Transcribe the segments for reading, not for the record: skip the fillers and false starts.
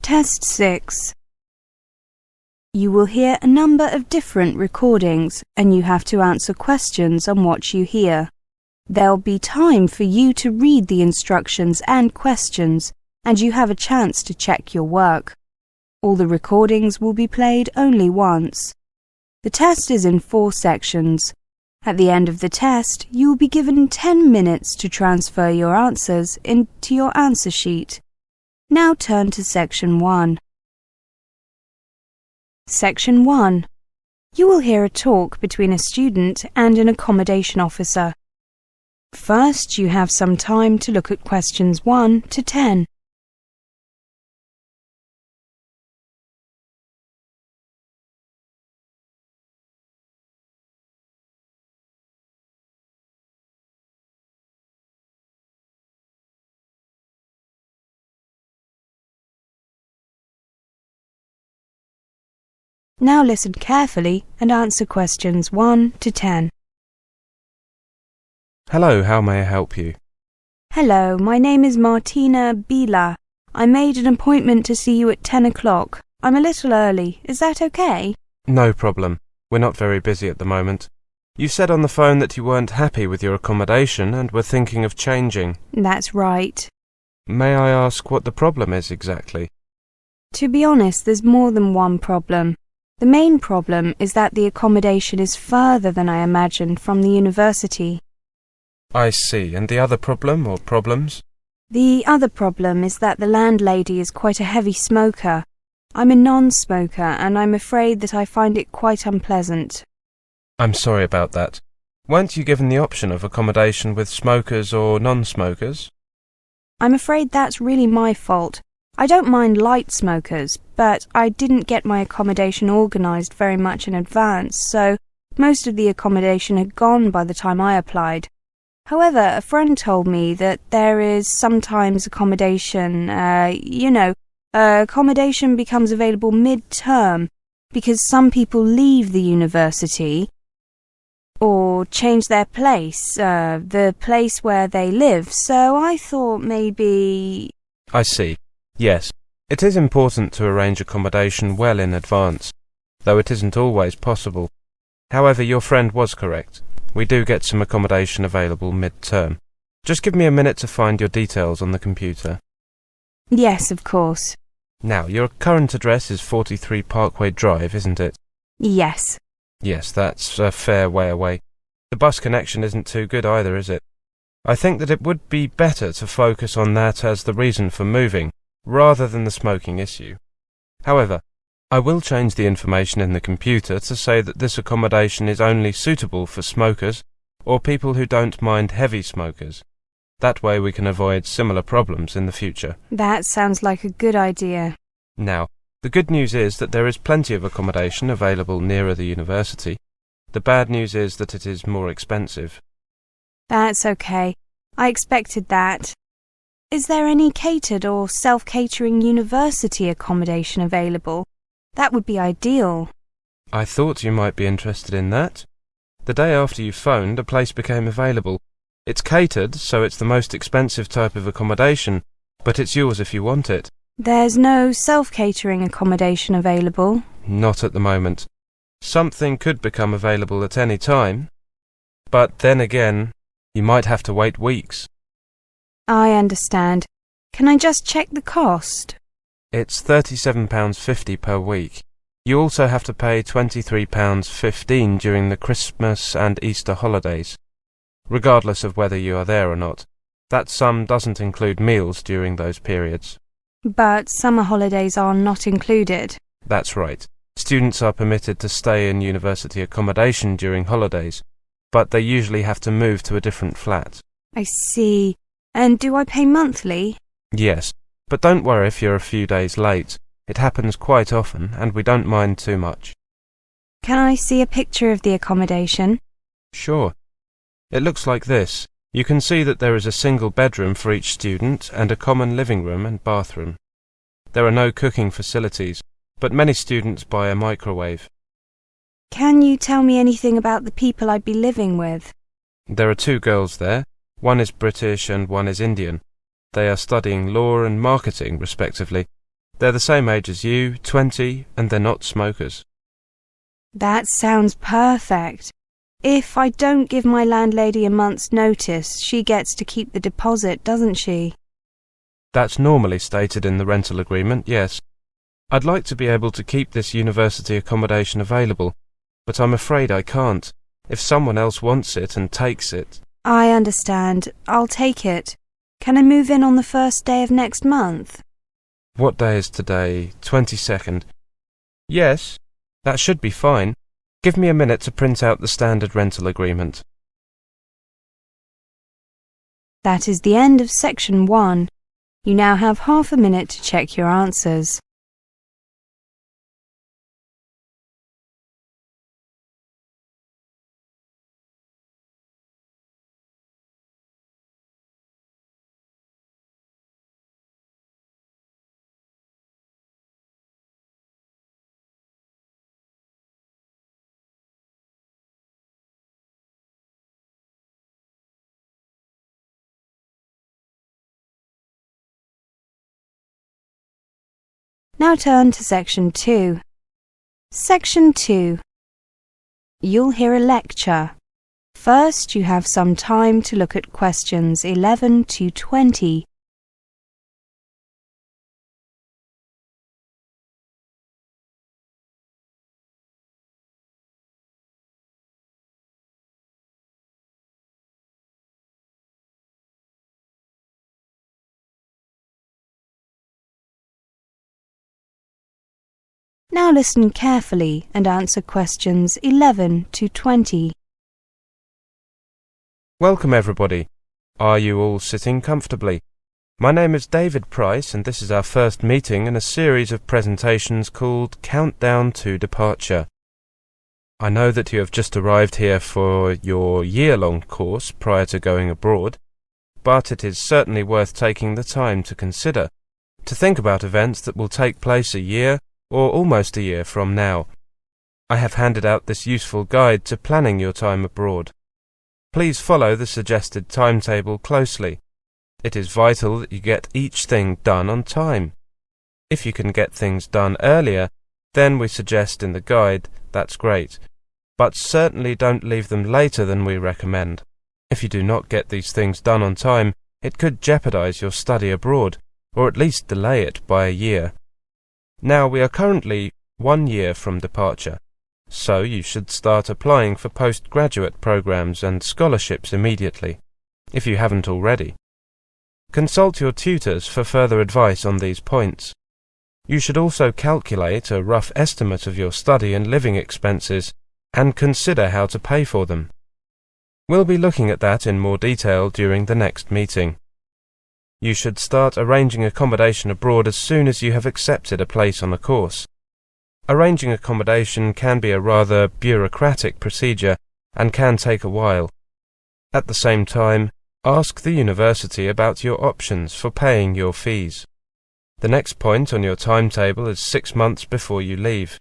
Test 6. You will hear a number of different recordings and you have to answer questions on what you hear. There'll be time for you to read the instructions and questions, and you have a chance to check your work. All the recordings will be played only once. The test is in 4 sections. At the end of the test, you will be given 10 minutes to transfer your answers into your answer sheet. Now turn to Section 1. Section 1. You will hear a talk between a student and an accommodation officer. First, you have some time to look at questions 1 to 10. Now listen carefully and answer questions 1 to 10. Hello, how may I help you? Hello, my name is Martina Bila. I made an appointment to see you at 10 o'clock. I'm a little early. Is that okay? No problem. We're not very busy at the moment. You said on the phone that you weren't happy with your accommodation and were thinking of changing. That's right. May I ask what the problem is exactly? To be honest, there's more than one problem. The main problem is that the accommodation is further than I imagined from the university. I see. And the other problem or problems? The other problem is that the landlady is quite a heavy smoker. I'm a non-smoker and I'm afraid that I find it quite unpleasant. I'm sorry about that. Weren't you given the option of accommodation with smokers or non-smokers? I'm afraid that's really my fault. I don't mind light smokers, but I didn't get my accommodation organised very much in advance, so most of the accommodation had gone by the time I applied. However, a friend told me that there is sometimes accommodation, accommodation becomes available mid-term because some people leave the university or change their place, the place where they live, so I thought maybe... I see. Yes, it is important to arrange accommodation well in advance, though it isn't always possible. However, your friend was correct. We do get some accommodation available mid-term. Just give me a minute to find your details on the computer. Yes, of course. Now, your current address is 43 Parkway Drive, isn't it? Yes. Yes, that's a fair way away. The bus connection isn't too good either, is it? I think that it would be better to focus on that as the reason for moving, rather than the smoking issue. However, I will change the information in the computer to say that this accommodation is only suitable for smokers or people who don't mind heavy smokers. That way we can avoid similar problems in the future. That sounds like a good idea. Now, the good news is that there is plenty of accommodation available nearer the university. The bad news is that it is more expensive. That's okay. I expected that. Is there any catered or self-catering university accommodation available? That would be ideal. I thought you might be interested in that. The day after you phoned, a place became available. It's catered, so it's the most expensive type of accommodation, but it's yours if you want it. There's no self-catering accommodation available? Not at the moment. Something could become available at any time, but then again, you might have to wait weeks. I understand. Can I just check the cost? It's £37.50 per week. You also have to pay £23.15 during the Christmas and Easter holidays, regardless of whether you are there or not. That sum doesn't include meals during those periods. But summer holidays are not included. That's right. Students are permitted to stay in university accommodation during holidays, but they usually have to move to a different flat. I see. And do I pay monthly? Yes, but don't worry if you're a few days late. It happens quite often, and we don't mind too much. Can I see a picture of the accommodation? Sure. It looks like this. You can see that there is a single bedroom for each student and a common living room and bathroom. There are no cooking facilities, but many students buy a microwave. Can you tell me anything about the people I'd be living with? There are 2 girls there. One is British and one is Indian. They are studying law and marketing, respectively. They're the same age as you, 20, and they're not smokers. That sounds perfect. If I don't give my landlady a month's notice, she gets to keep the deposit, doesn't she? That's normally stated in the rental agreement, yes. I'd like to be able to keep this university accommodation available, but I'm afraid I can't. If someone else wants it and takes it... I understand. I'll take it. Can I move in on the first day of next month? What day is today? 22nd. Yes, that should be fine. Give me a minute to print out the standard rental agreement. That is the end of section 1. You now have half a minute to check your answers. Now turn to section 2. Section 2. You'll hear a lecture. First, you have some time to look at questions 11 to 20. Now listen carefully and answer questions 11 to 20. Welcome, everybody. Are you all sitting comfortably? My name is David Price, and this is our first meeting in a series of presentations called Countdown to Departure. I know that you have just arrived here for your year-long course prior to going abroad, but it is certainly worth taking the time to consider, to think about events that will take place a year or almost a year from now. I have handed out this useful guide to planning your time abroad. Please follow the suggested timetable closely. It is vital that you get each thing done on time. If you can get things done earlier, then we suggest in the guide, that's great. But certainly don't leave them later than we recommend. If you do not get these things done on time, it could jeopardize your study abroad, or at least delay it by a year. Now, we are currently 1 year from departure, so you should start applying for postgraduate programs and scholarships immediately, if you haven't already. Consult your tutors for further advice on these points. You should also calculate a rough estimate of your study and living expenses and consider how to pay for them. We'll be looking at that in more detail during the next meeting. You should start arranging accommodation abroad as soon as you have accepted a place on a course. Arranging accommodation can be a rather bureaucratic procedure and can take a while. At the same time, ask the university about your options for paying your fees. The next point on your timetable is 6 months before you leave.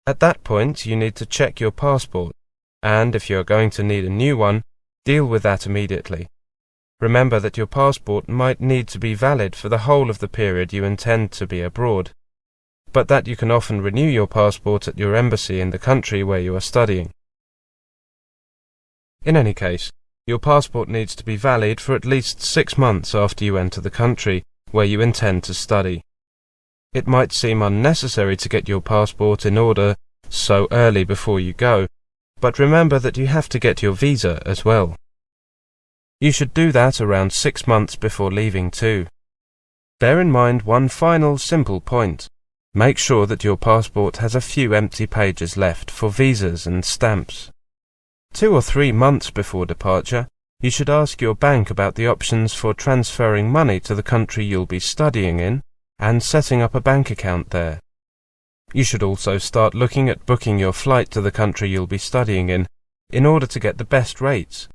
At that point, you need to check your passport, and if you are going to need a new one, deal with that immediately. Remember that your passport might need to be valid for the whole of the period you intend to be abroad, but that you can often renew your passport at your embassy in the country where you are studying. In any case, your passport needs to be valid for at least 6 months after you enter the country where you intend to study. It might seem unnecessary to get your passport in order so early before you go, but remember that you have to get your visa as well. You should do that around 6 months before leaving too. Bear in mind one final simple point. Make sure that your passport has a few empty pages left for visas and stamps. 2 or 3 months before departure, you should ask your bank about the options for transferring money to the country you'll be studying in and setting up a bank account there. You should also start looking at booking your flight to the country you'll be studying in order to get the best rates.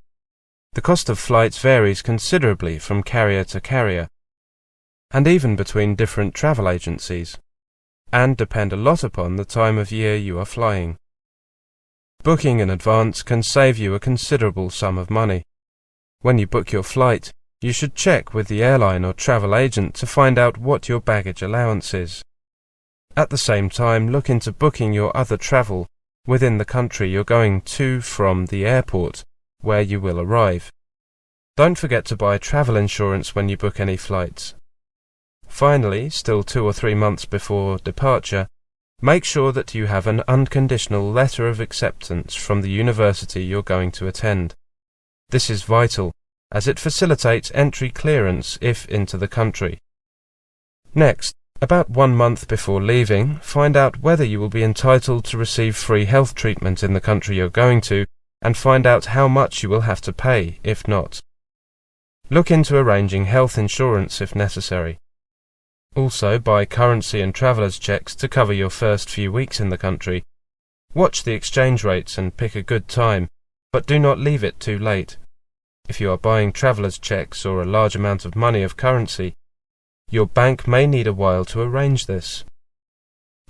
The cost of flights varies considerably from carrier to carrier, and even between different travel agencies, and depend a lot upon the time of year you are flying. Booking in advance can save you a considerable sum of money. When you book your flight, you should check with the airline or travel agent to find out what your baggage allowance is. At the same time, look into booking your other travel within the country you're going to from the airport where you will arrive. Don't forget to buy travel insurance when you book any flights. Finally, still 2 or 3 months before departure, make sure that you have an unconditional letter of acceptance from the university you're going to attend. This is vital, as it facilitates entry clearance if into the country. Next, about 1 month before leaving, find out whether you will be entitled to receive free health treatment in the country you're going to, and find out how much you will have to pay if not. Look into arranging health insurance if necessary. Also, buy currency and traveller's checks to cover your first few weeks in the country. Watch the exchange rates and pick a good time, but do not leave it too late. If you are buying traveller's checks or a large amount of money of currency, your bank may need a while to arrange this.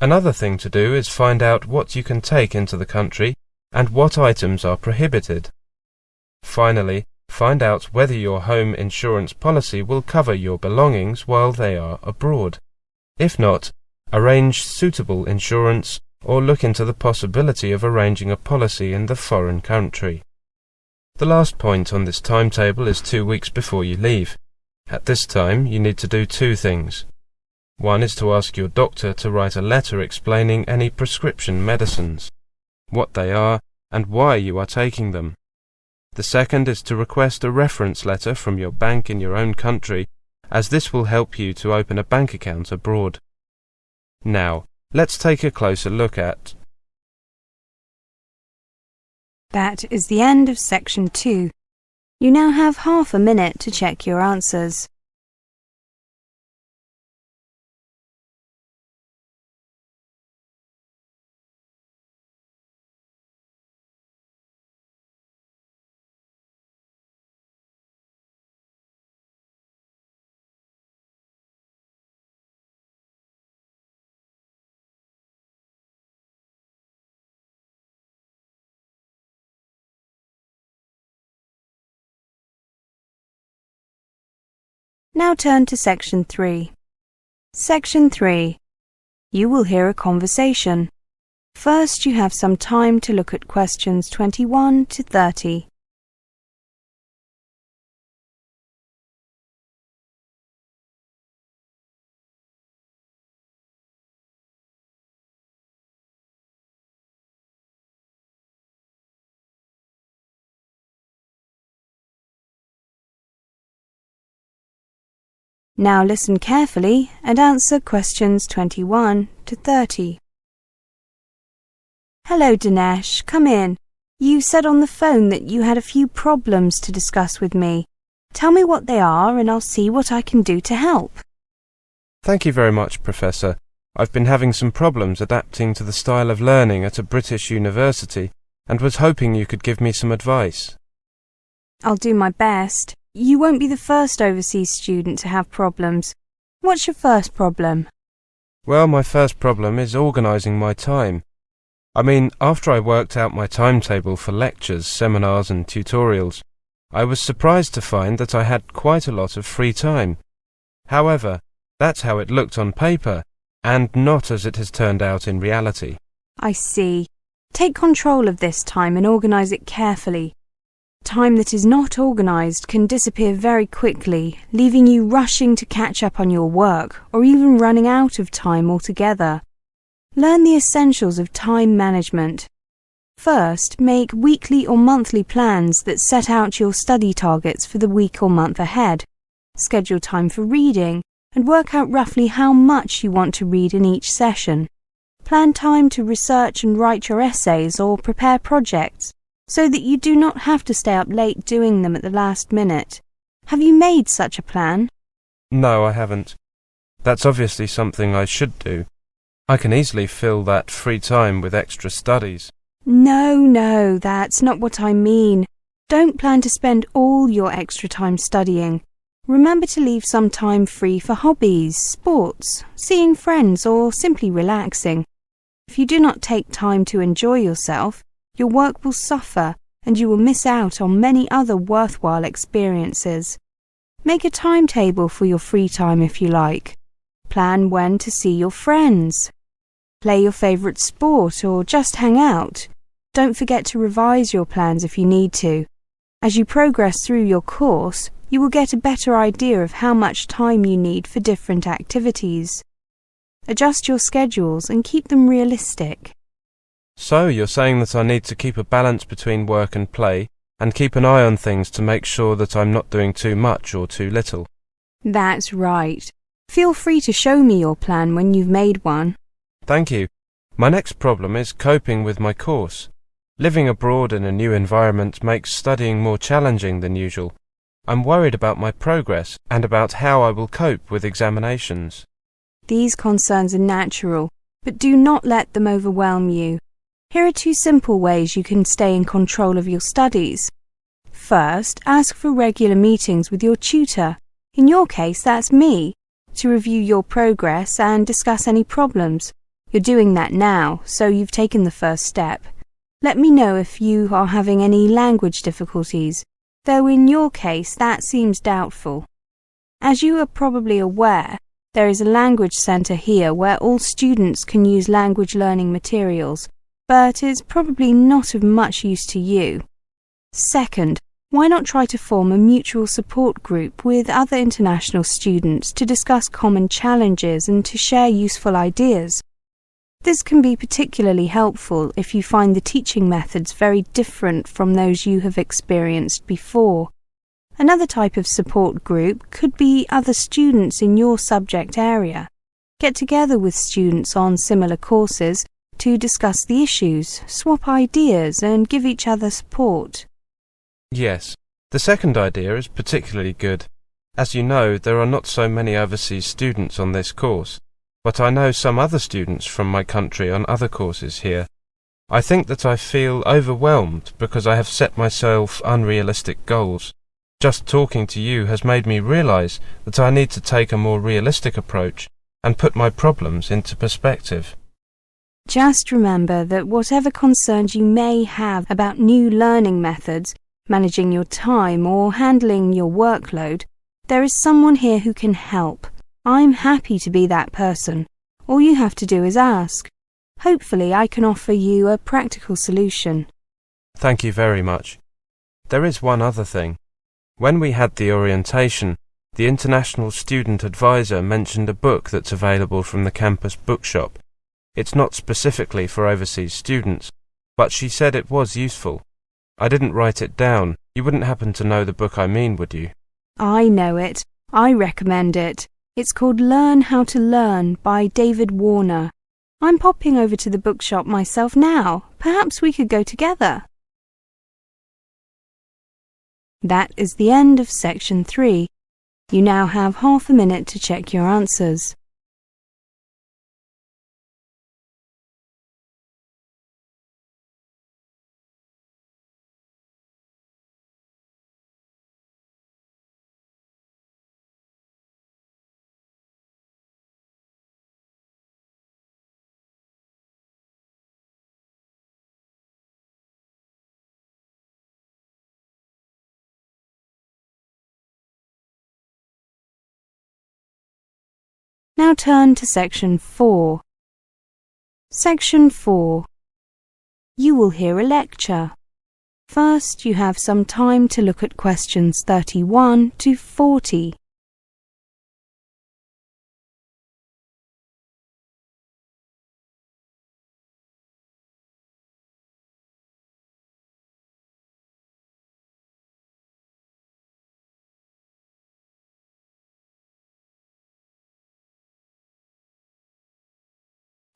Another thing to do is find out what you can take into the country and what items are prohibited. Finally, find out whether your home insurance policy will cover your belongings while they are abroad. If not, arrange suitable insurance or look into the possibility of arranging a policy in the foreign country. The last point on this timetable is 2 weeks before you leave. At this time, you need to do 2 things. One is to ask your doctor to write a letter explaining any prescription medicines, what they are, and why you are taking them. The second is to request a reference letter from your bank in your own country, as this will help you to open a bank account abroad. Now, let's take a closer look at. That is the end of section 2. You now have half a minute to check your answers. Now turn to section 3. Section 3. You will hear a conversation. First, you have some time to look at questions 21 to 30. Now listen carefully and answer questions 21 to 30. Hello, Dinesh. Come in. You said on the phone that you had a few problems to discuss with me. Tell me what they are and I'll see what I can do to help. Thank you very much, Professor. I've been having some problems adapting to the style of learning at a British university and was hoping you could give me some advice. I'll do my best. You won't be the first overseas student to have problems. What's your first problem? Well, my first problem is organising my time. I mean, after I worked out my timetable for lectures, seminars and tutorials, I was surprised to find that I had quite a lot of free time. However, that's how it looked on paper, and not as it has turned out in reality. I see. Take control of this time and organise it carefully. Time that is not organised can disappear very quickly, leaving you rushing to catch up on your work or even running out of time altogether. Learn the essentials of time management. First, make weekly or monthly plans that set out your study targets for the week or month ahead. Schedule time for reading and work out roughly how much you want to read in each session. Plan time to research and write your essays or prepare projects, so that you do not have to stay up late doing them at the last minute. Have you made such a plan? No, I haven't. That's obviously something I should do. I can easily fill that free time with extra studies. No, that's not what I mean. Don't plan to spend all your extra time studying. Remember to leave some time free for hobbies, sports, seeing friends, or simply relaxing. If you do not take time to enjoy yourself, your work will suffer and you will miss out on many other worthwhile experiences. Make a timetable for your free time if you like. Plan when to see your friends. Play your favourite sport or just hang out. Don't forget to revise your plans if you need to. As you progress through your course, you will get a better idea of how much time you need for different activities. Adjust your schedules and keep them realistic. So you're saying that I need to keep a balance between work and play, and keep an eye on things to make sure that I'm not doing too much or too little? That's right. Feel free to show me your plan when you've made one. Thank you. My next problem is coping with my course. Living abroad in a new environment makes studying more challenging than usual. I'm worried about my progress and about how I will cope with examinations. These concerns are natural, but do not let them overwhelm you. Here are 2 simple ways you can stay in control of your studies. First, ask for regular meetings with your tutor. In your case, that's me, to review your progress and discuss any problems. You're doing that now, so you've taken the first step. Let me know if you are having any language difficulties, though in your case that seems doubtful. As you are probably aware, there is a language centre here where all students can use language learning materials, but is probably not of much use to you. Second, why not try to form a mutual support group with other international students to discuss common challenges and to share useful ideas? This can be particularly helpful if you find the teaching methods very different from those you have experienced before. Another type of support group could be other students in your subject area. Get together with students on similar courses to discuss the issues, swap ideas, and give each other support. Yes, the second idea is particularly good. As you know, there are not so many overseas students on this course, but I know some other students from my country on other courses here. I think that I feel overwhelmed because I have set myself unrealistic goals. Just talking to you has made me realize that I need to take a more realistic approach and put my problems into perspective. Just remember that whatever concerns you may have about new learning methods, managing your time or handling your workload, there is someone here who can help. I'm happy to be that person. All you have to do is ask. Hopefully I can offer you a practical solution. Thank you very much. There is one other thing. When we had the orientation, the International Student Advisor mentioned a book that's available from the campus bookshop. It's not specifically for overseas students, but she said it was useful. I didn't write it down. You wouldn't happen to know the book I mean, would you? I know it. I recommend it. It's called Learn How to Learn by David Warner. I'm popping over to the bookshop myself now. Perhaps we could go together. That is the end of section 3. You now have half a minute to check your answers. Now turn to section 4. Section 4. You will hear a lecture. First, you have some time to look at questions 31 to 40.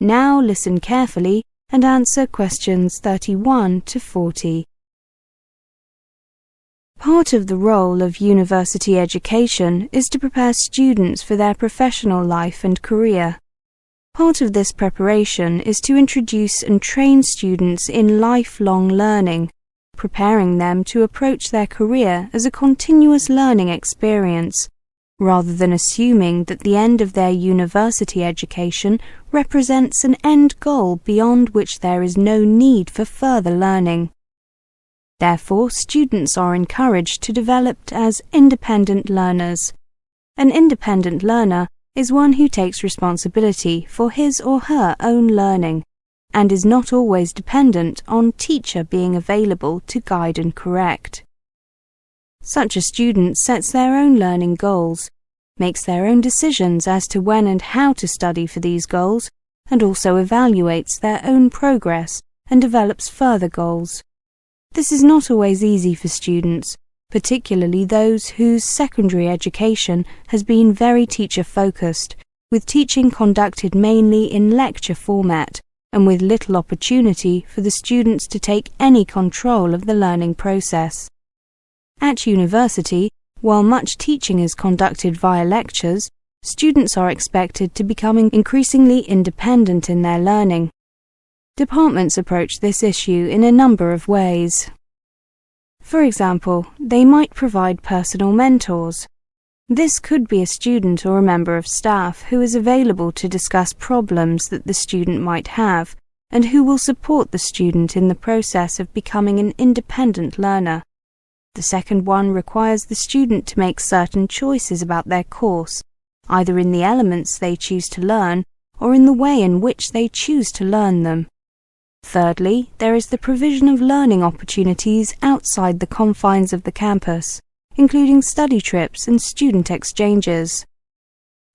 Now listen carefully and answer questions 31 to 40. Part of the role of university education is to prepare students for their professional life and career. Part of this preparation is to introduce and train students in lifelong learning, preparing them to approach their career as a continuous learning experience, rather than assuming that the end of their university education represents an end goal beyond which there is no need for further learning. Therefore, students are encouraged to develop as independent learners. An independent learner is one who takes responsibility for his or her own learning and is not always dependent on teacher being available to guide and correct. Such a student sets their own learning goals, makes their own decisions as to when and how to study for these goals, and also evaluates their own progress and develops further goals. This is not always easy for students, particularly those whose secondary education has been very teacher-focused, with teaching conducted mainly in lecture format and with little opportunity for the students to take any control of the learning process. At university, while much teaching is conducted via lectures, students are expected to become increasingly independent in their learning. Departments approach this issue in a number of ways. For example, they might provide personal mentors. This could be a student or a member of staff who is available to discuss problems that the student might have and who will support the student in the process of becoming an independent learner. The second one requires the student to make certain choices about their course, either in the elements they choose to learn or in the way in which they choose to learn them. Thirdly, there is the provision of learning opportunities outside the confines of the campus, including study trips and student exchanges.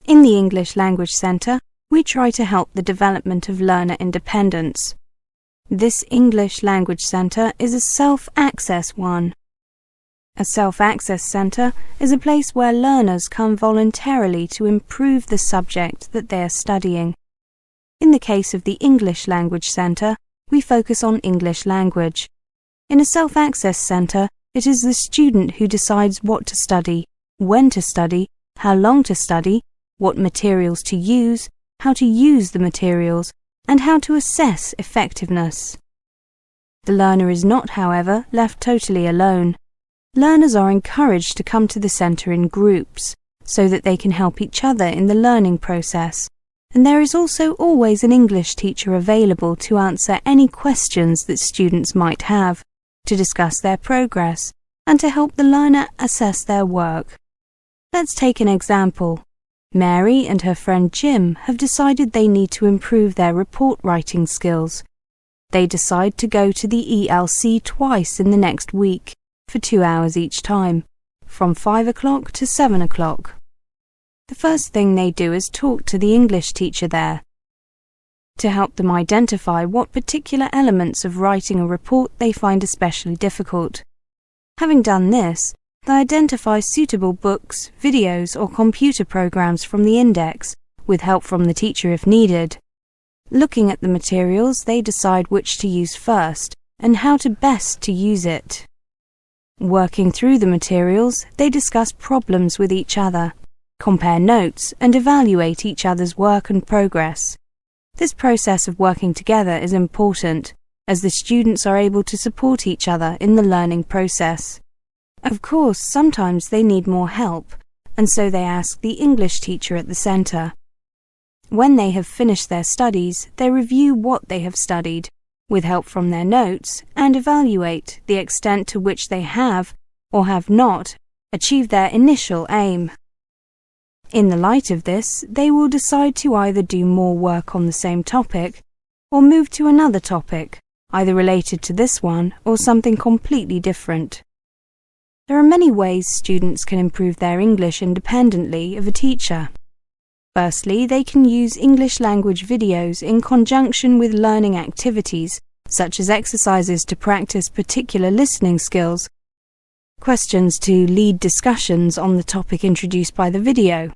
In the English Language Centre, we try to help the development of learner independence. This English Language Centre is a self-access one. A self-access centre is a place where learners come voluntarily to improve the subject that they are studying. In the case of the English Language Centre, we focus on English language. In a self-access centre, it is the student who decides what to study, when to study, how long to study, what materials to use, how to use the materials, and how to assess effectiveness. The learner is not, however, left totally alone. Learners are encouraged to come to the centre in groups, so that they can help each other in the learning process, and there is also always an English teacher available to answer any questions that students might have, to discuss their progress, and to help the learner assess their work. Let's take an example. Mary and her friend Jim have decided they need to improve their report writing skills. They decide to go to the ELC twice in the next week, for 2 hours each time, from 5 o'clock to 7 o'clock. The first thing they do is talk to the English teacher there, to help them identify what particular elements of writing a report they find especially difficult. Having done this, they identify suitable books, videos, or computer programs from the index, with help from the teacher if needed. Looking at the materials, they decide which to use first, and how to best to use it. Working through the materials, they discuss problems with each other, compare notes, and evaluate each other's work and progress. This process of working together is important, as the students are able to support each other in the learning process. Of course, sometimes they need more help, and so they ask the English teacher at the centre. When they have finished their studies, they review what they have studied, with help from their notes, and evaluate the extent to which they have, or have not, achieved their initial aim. In the light of this, they will decide to either do more work on the same topic, or move to another topic, either related to this one or something completely different. There are many ways students can improve their English independently of a teacher. Firstly, they can use English language videos in conjunction with learning activities, such as exercises to practice particular listening skills, questions to lead discussions on the topic introduced by the video.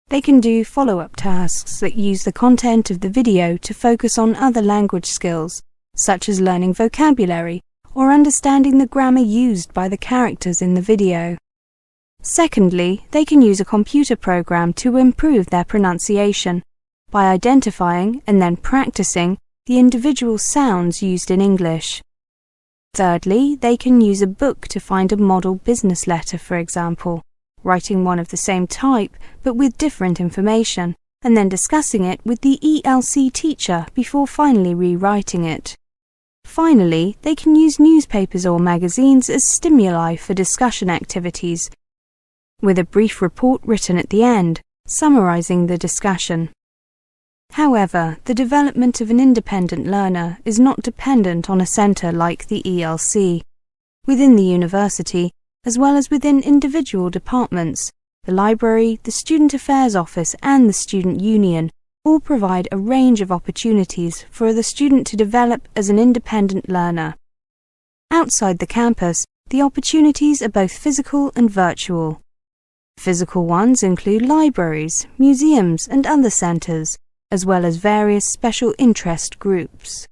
They can do follow-up tasks that use the content of the video to focus on other language skills, such as learning vocabulary or understanding the grammar used by the characters in the video. Secondly, they can use a computer program to improve their pronunciation by identifying and then practicing the individual sounds used in English. Thirdly, they can use a book to find a model business letter, for example, writing one of the same type but with different information, and then discussing it with the ELC teacher before finally rewriting it. Finally, they can use newspapers or magazines as stimuli for discussion activities, with a brief report written at the end, summarizing the discussion. However, the development of an independent learner is not dependent on a centre like the ELC. Within the university, as well as within individual departments, the library, the Student Affairs Office and the Student Union all provide a range of opportunities for the student to develop as an independent learner. Outside the campus, the opportunities are both physical and virtual. Physical ones include libraries, museums and other centres, as well as various special interest groups.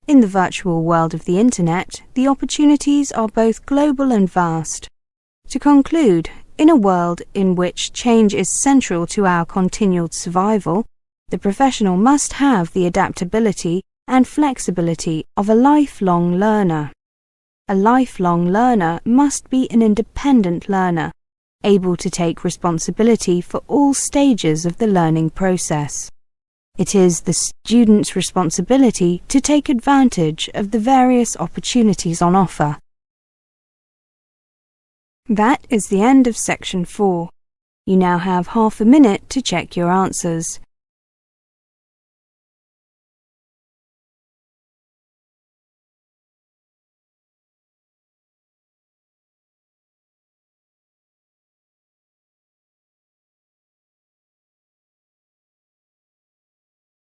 In the virtual world of the Internet, the opportunities are both global and vast. To conclude, in a world in which change is central to our continued survival, the professional must have the adaptability and flexibility of a lifelong learner. A lifelong learner must be an independent learner, able to take responsibility for all stages of the learning process. It is the student's responsibility to take advantage of the various opportunities on offer. That is the end of section 4. You now have half a minute to check your answers.